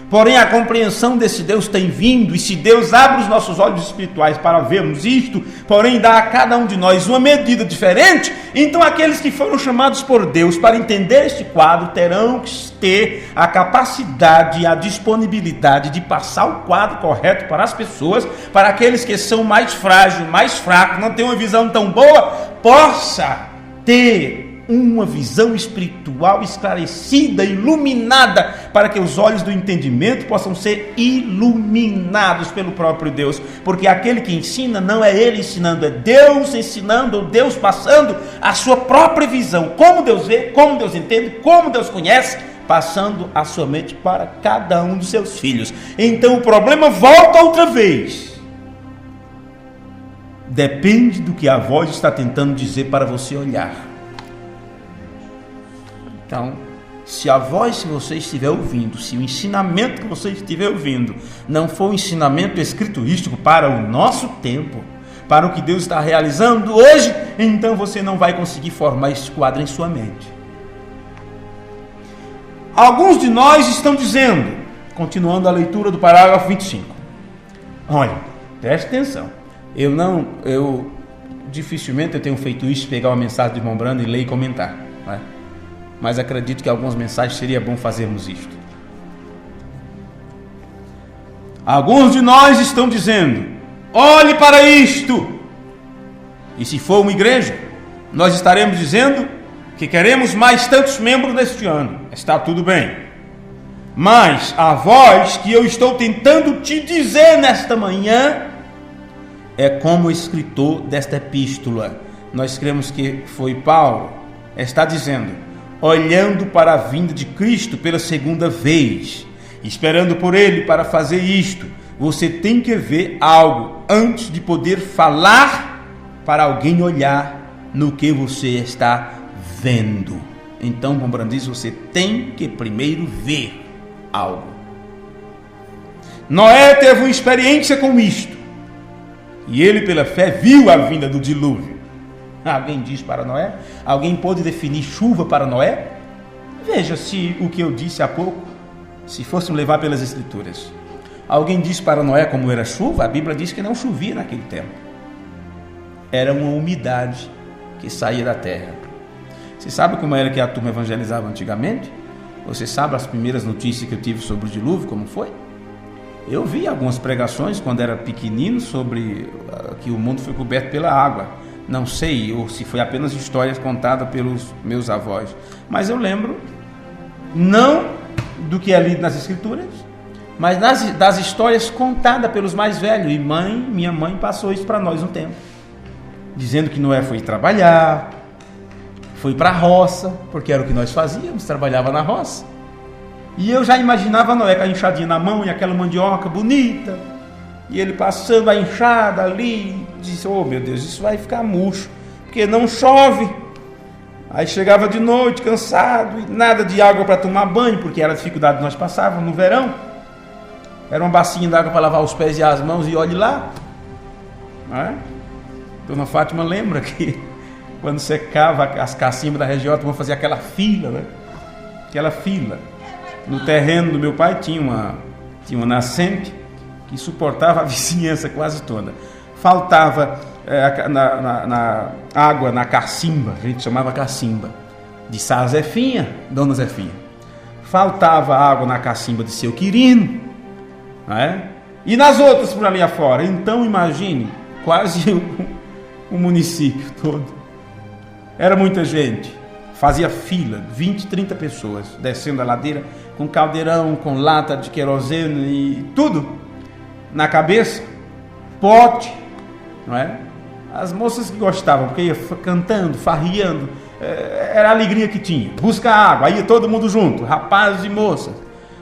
porém a compreensão desse Deus tem vindo, e se Deus abre os nossos olhos espirituais para vermos isto, porém dá a cada um de nós uma medida diferente, então aqueles que foram chamados por Deus para entender este quadro terão que ter a capacidade e a disponibilidade de passar o quadro correto para as pessoas, para aqueles que são mais frágeis, mais fracos, não têm uma visão tão boa, possa ter uma visão espiritual esclarecida, iluminada, para que os olhos do entendimento possam ser iluminados pelo próprio Deus, porque aquele que ensina não é ele ensinando, é Deus ensinando, ou Deus passando a sua própria visão, como Deus vê, como Deus entende, como Deus conhece, passando a sua mente para cada um dos seus filhos. Então o problema volta outra vez. Depende do que a voz está tentando dizer para você olhar. Então, se a voz que você estiver ouvindo, se o ensinamento que você estiver ouvindo não for um ensinamento escriturístico para o nosso tempo, para o que Deus está realizando hoje, então você não vai conseguir formar esse quadro em sua mente. Alguns de nós estão dizendo, continuando a leitura do parágrafo 25, olha, preste atenção, dificilmente eu tenho feito isso, pegar uma mensagem de irmão Brando e ler e comentar, não é? Mas acredito que algumas mensagens seria bom fazermos isto. Alguns de nós estão dizendo, olhe para isto. E se for uma igreja, nós estaremos dizendo que queremos mais tantos membros neste ano. Está tudo bem. Mas a voz que eu estou tentando te dizer nesta manhã é como o escritor desta epístola, nós cremos que foi Paulo, está dizendo, olhando para a vinda de Cristo pela segunda vez, esperando por Ele para fazer isto, você tem que ver algo antes de poder falar para alguém olhar no que você está vendo. Então, como Brando diz, você tem que primeiro ver algo. Noé teve uma experiência com isto, e ele pela fé viu a vinda do dilúvio. Alguém diz para Noé? Alguém pôde definir chuva para Noé? Veja se o que eu disse há pouco, se fôssemos levar pelas escrituras. Alguém disse para Noé como era chuva? A Bíblia diz que não chovia naquele tempo. Era uma umidade que saía da terra. Você sabe como era que a turma evangelizava antigamente? Você sabe as primeiras notícias que eu tive sobre o dilúvio, como foi? Eu vi algumas pregações quando era pequenino sobre que o mundo foi coberto pela água. Não sei, ou se foi apenas histórias contadas pelos meus avós. Mas eu lembro, não do que é lido nas Escrituras, mas das histórias contadas pelos mais velhos. E minha mãe passou isso para nós um tempo, dizendo que Noé foi trabalhar, foi para a roça, porque era o que nós fazíamos, trabalhava na roça. E eu já imaginava Noé com a enxadinha na mão e aquela mandioca bonita, e ele passando a enxada ali, disse: oh meu Deus, isso vai ficar murcho, porque não chove. Aí chegava de noite, cansado, e nada de água para tomar banho, porque era a dificuldade que nós passávamos no verão. Era uma bacinha d'água para lavar os pés e as mãos, e olhe lá. Não é? Dona Fátima lembra que quando secava as cacimbas da região, vamos fazer aquela fila, né? Aquela fila. No terreno do meu pai tinha uma nascente que suportava a vizinhança quase toda. Faltava na água na cacimba, a gente chamava cacimba, de Sá Zefinha, Dona Zefinha. Faltava água na cacimba de Seu Quirino, não é? E nas outras por ali afora. Então imagine, quase o município todo. Era muita gente. Fazia fila, 20, 30 pessoas, descendo a ladeira, com caldeirão, com lata de querosene e tudo na cabeça, pote, não é? As moças que gostavam, porque ia cantando, farriando, era a alegria que tinha. Busca água, aí ia todo mundo junto, rapazes e moças.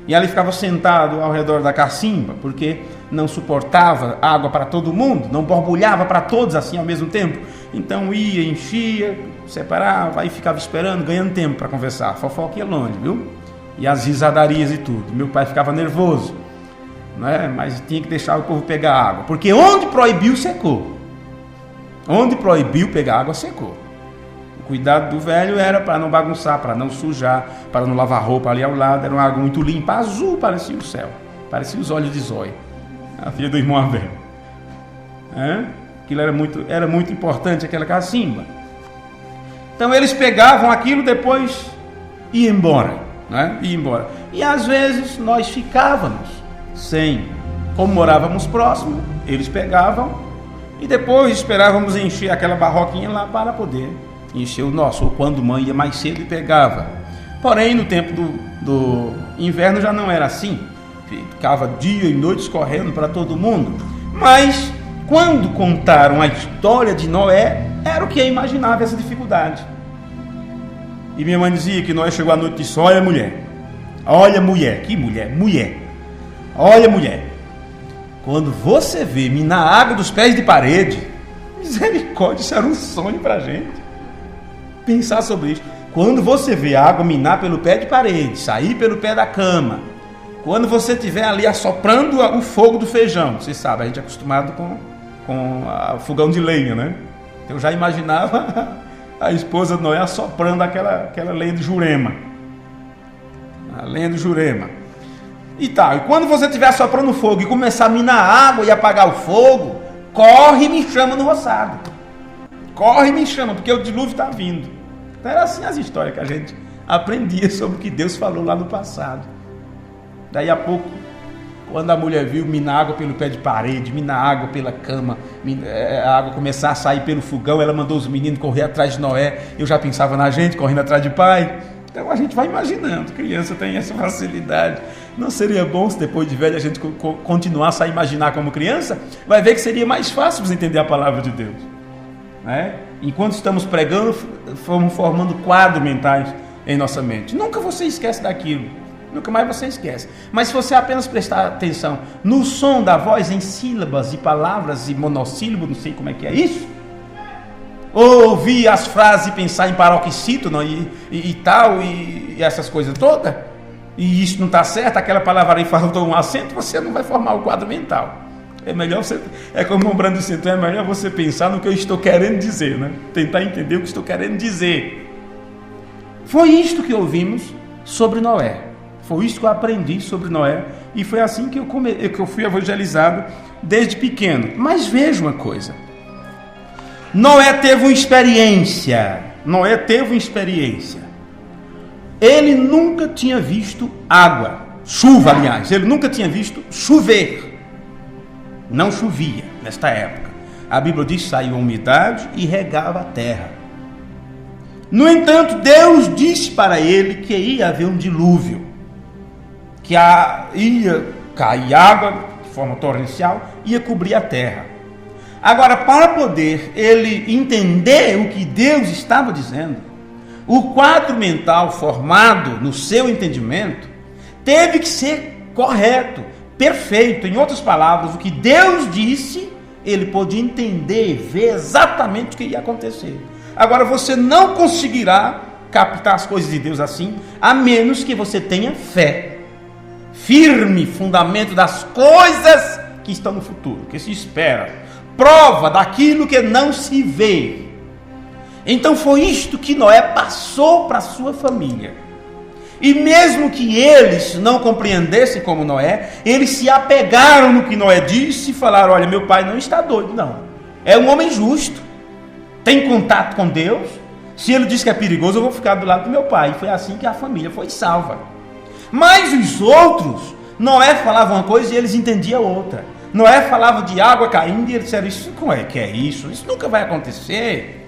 E ali ficava sentado ao redor da cacimba, porque não suportava água para todo mundo, não borbulhava para todos assim ao mesmo tempo. Então ia, enchia, separava, aí ficava esperando, ganhando tempo para conversar. A fofoca ia longe, viu? E as risadarias e tudo. Meu pai ficava nervoso, não é? Mas tinha que deixar o povo pegar água, porque onde proibiu, secou. Onde proibiu pegar água, secou. O cuidado do velho era para não bagunçar, para não sujar, para não lavar roupa ali ao lado. Era uma água muito limpa, azul, parecia o céu, parecia os olhos de Zóia, a filha do irmão Abel. Aquilo era muito importante, aquela cacimba. Então eles pegavam aquilo, depois ia embora, né? Ia embora. E às vezes nós ficávamos sem, como morávamos próximo, eles pegavam e depois esperávamos encher aquela barroquinha lá para poder encher o nosso, ou quando mãe ia mais cedo e pegava. Porém, no tempo do inverno já não era assim, ficava dia e noite correndo para todo mundo. Mas quando contaram a história de Noé, era o que eu imaginava essa dificuldade. E minha mãe dizia que Noé chegou à noite e disse: olha mulher, que mulher, olha mulher, quando você vê minar a água dos pés de parede, misericórdia, isso era um sonho para a gente pensar sobre isso. Quando você vê a água minar pelo pé de parede, sair pelo pé da cama, quando você estiver ali assoprando o fogo do feijão, você sabe, a gente é acostumado com o fogão de lenha, né? Eu já imaginava a esposa de Noé assoprando aquela lenha de Jurema, a lenha do Jurema e tal. E quando você estiver assoprando o fogo e começar a minar a água e apagar o fogo, corre e me chama no roçado. Corre e me chama, porque o dilúvio está vindo. Então era assim as histórias que a gente aprendia sobre o que Deus falou lá no passado. Daí a pouco, quando a mulher viu minar água pelo pé de parede, minar água pela cama, a água começar a sair pelo fogão, ela mandou os meninos correr atrás de Noé. Eu já pensava na gente correndo atrás de pai. Então a gente vai imaginando, criança tem essa facilidade. Não seria bom se depois de velho a gente continuasse a imaginar como criança? Vai ver que seria mais fácil você entender a palavra de Deus, né? Enquanto estamos pregando, fomos formando quadros mentais em nossa mente. Nunca você esquece daquilo, nunca mais você esquece. Mas se você apenas prestar atenção no som da voz, em sílabas e palavras e monossílabo, não sei como é que é isso, ou ouvir as frases e pensar em paroxítono e tal, e essas coisas todas, e isso não está certo, aquela palavra aí faltou um acento, você não vai formar o quadro mental. É melhor você, como o Brando disse, então é melhor você pensar no que eu estou querendo dizer, né? Tentar entender o que estou querendo dizer. Foi isto que ouvimos sobre Noé. Foi isso que eu aprendi sobre Noé. E foi assim que eu fui evangelizado desde pequeno. Mas veja uma coisa. Noé teve uma experiência. Ele nunca tinha visto água. chuva, aliás. Ele nunca tinha visto chover. Não chovia nesta época. A Bíblia diz que saiu a umidade e regava a terra. No entanto, Deus disse para ele que ia haver um dilúvio, que ia cair água de forma torrencial, ia cobrir a terra. Agora, para poder ele entender o que Deus estava dizendo, o quadro mental formado no seu entendimento teve que ser correto, perfeito. Em outras palavras, o que Deus disse, ele podia entender, ver exatamente o que ia acontecer. Agora, você não conseguirá captar as coisas de Deus assim, a menos que você tenha fé, firme fundamento das coisas que estão no futuro, que se espera, prova daquilo que não se vê. Então foi isto que Noé passou para a sua família. E mesmo que eles não compreendessem como Noé, eles se apegaram no que Noé disse e falaram: olha, meu pai não está doido, não. É um homem justo, tem contato com Deus. Se ele diz que é perigoso, eu vou ficar do lado do meu pai. E foi assim que a família foi salva. Mas os outros, Noé falava uma coisa e eles entendiam outra. Noé falava de água caindo e eles disseram: isso como é que é isso? Isso nunca vai acontecer.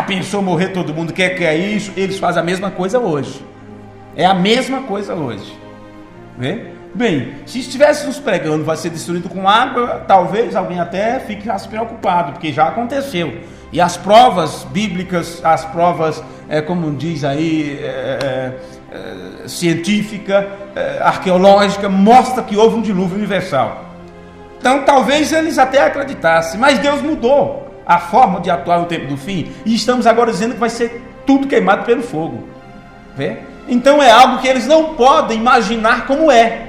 Pensou morrer todo mundo, que é isso? Eles fazem a mesma coisa hoje. É a mesma coisa hoje. Vê? Bem, se estivéssemos pregando vai ser destruído com água, talvez alguém até fique preocupado, porque já aconteceu. E as provas bíblicas, as provas, como diz aí, científica, arqueológica, mostra que houve um dilúvio universal. Então talvez eles até acreditassem, mas Deus mudou a forma de atuar no tempo do fim, e estamos agora dizendo que vai ser tudo queimado pelo fogo. Vê? Então é algo que eles não podem imaginar como é.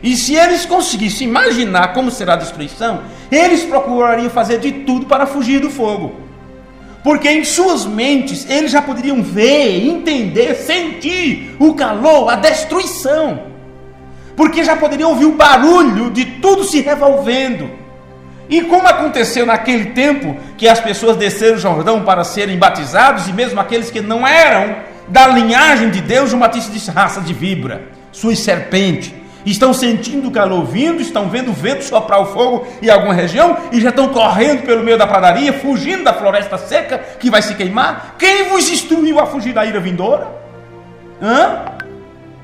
E se eles conseguissem imaginar como será a destruição, eles procurariam fazer de tudo para fugir do fogo. Porque em suas mentes eles já poderiam ver, entender, sentir o calor, a destruição. Porque já poderiam ouvir o barulho de tudo se revolvendo. E como aconteceu naquele tempo que as pessoas desceram o Jordão para serem batizados, e mesmo aqueles que não eram da linhagem de Deus, João Batista disse: raça de víbora, suas serpentes, estão sentindo o calor vindo, estão vendo o vento soprar o fogo em alguma região, e já estão correndo pelo meio da pradaria, fugindo da floresta seca que vai se queimar. Quem vos instruiu a fugir da ira vindoura?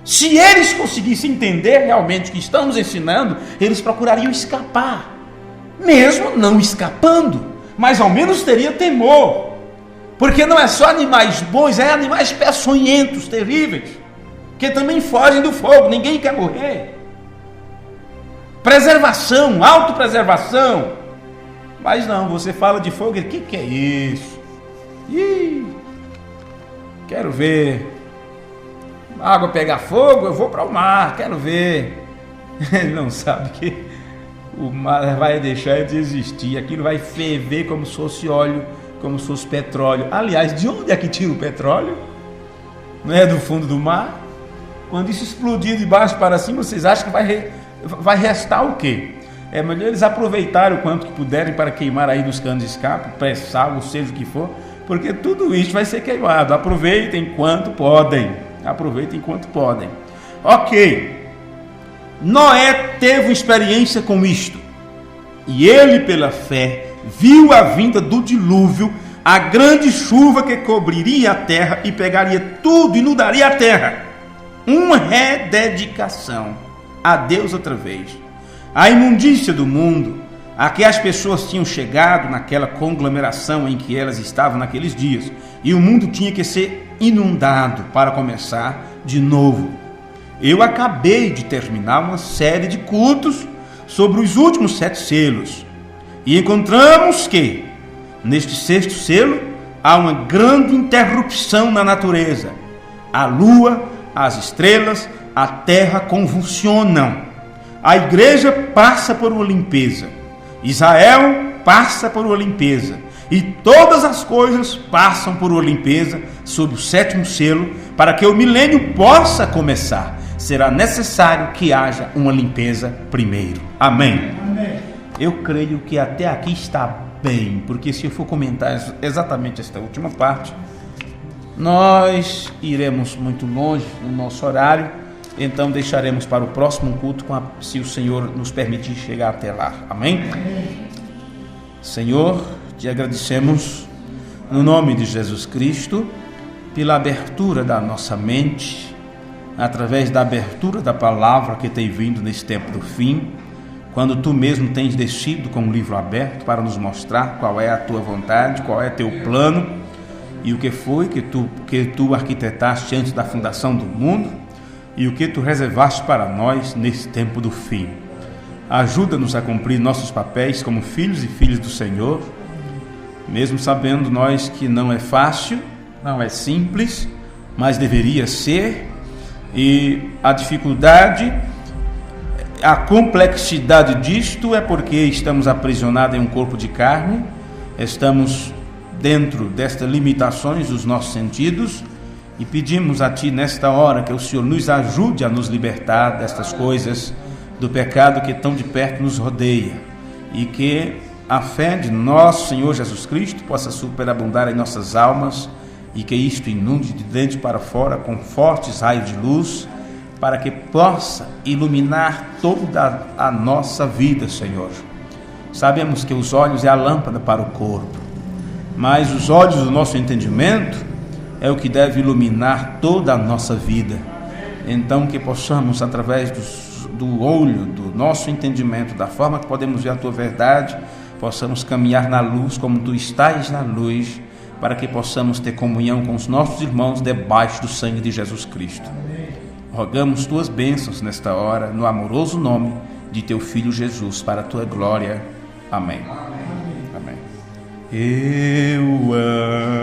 Se eles conseguissem entender realmente o que estamos ensinando, eles procurariam escapar, mesmo não escapando, mas ao menos teria temor. Porque não é só animais bons, é animais peçonhentos, terríveis, que também fogem do fogo. Ninguém quer morrer. Preservação, autopreservação. Mas não, você fala de fogo, ele: que é isso? Quero ver. A água pegar fogo, eu vou para o mar, quero ver. Ele não sabe que o mar vai deixar de existir. Aquilo vai ferver como se fosse óleo, como se fosse petróleo. Aliás, de onde é que tira o petróleo? Não é do fundo do mar? Quando isso explodir de baixo para cima, vocês acham que vai restar o quê? É melhor eles aproveitarem o quanto que puderem para queimar aí nos canos de escape, pré-sal, ou seja o que for, porque tudo isso vai ser queimado. Aproveitem enquanto podem. Aproveitem enquanto podem. Ok. Noé teve uma experiência com isto. E ele, pela fé, viu a vinda do dilúvio, a grande chuva que cobriria a terra e pegaria tudo, inundaria a terra. Uma rededicação a Deus outra vez. A imundícia do mundo, a que as pessoas tinham chegado naquela conglomeração em que elas estavam naqueles dias, e o mundo tinha que ser inundado para começar de novo. Eu acabei de terminar uma série de cultos sobre os últimos 7 selos, e encontramos que neste 6º selo há uma grande interrupção na natureza. A lua, as estrelas, a terra convulsionam. A igreja passa por uma limpeza. Israel passa por uma limpeza. E todas as coisas passam por uma limpeza sob o 7º selo. Para que o milênio possa começar, será necessário que haja uma limpeza primeiro. Amém? Amém. Eu creio que até aqui está bem, porque se eu for comentar exatamente esta última parte, nós iremos muito longe no nosso horário, então deixaremos para o próximo culto, se o Senhor nos permitir chegar até lá. Amém? Senhor, te agradecemos no nome de Jesus Cristo pela abertura da nossa mente, através da abertura da palavra que tem vindo nesse tempo do fim, quando tu mesmo tens descido com o livro aberto para nos mostrar qual é a tua vontade, qual é teu plano e o que foi que tu arquitetaste antes da fundação do mundo e o que tu reservaste para nós nesse tempo do fim. Ajuda-nos a cumprir nossos papéis como filhos e filhas do Senhor, mesmo sabendo nós que não é fácil, não é simples, mas deveria ser, e a dificuldade, a complexidade disto é porque estamos aprisionados em um corpo de carne, estamos dentro destas limitações dos nossos sentidos e pedimos a Ti nesta hora que o Senhor nos ajude a nos libertar destas coisas, do pecado que tão de perto nos rodeia, e que a fé de nosso Senhor Jesus Cristo possa superabundar em nossas almas e que isto inunde de dentro para fora com fortes raios de luz, para que possa iluminar toda a nossa vida, Senhor. Sabemos que os olhos é a lâmpada para o corpo, mas os olhos do nosso entendimento é o que deve iluminar toda a nossa vida. Então que possamos, através do olho, do nosso entendimento, da forma que podemos ver a Tua verdade, possamos caminhar na luz como Tu estás na luz, para que possamos ter comunhão com os nossos irmãos debaixo do sangue de Jesus Cristo. Rogamos Tuas bênçãos nesta hora, no amoroso nome de Teu Filho Jesus, para a Tua glória. Amém. Amém. Eu amo,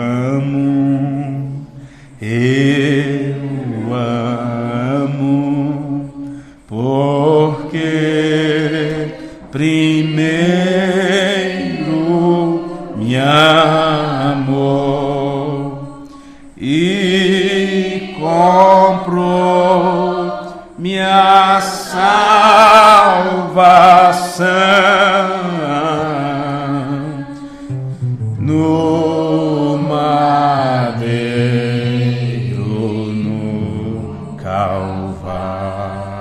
porque primeiro me amou e comprou minha salvação no madeiro, no Calvário.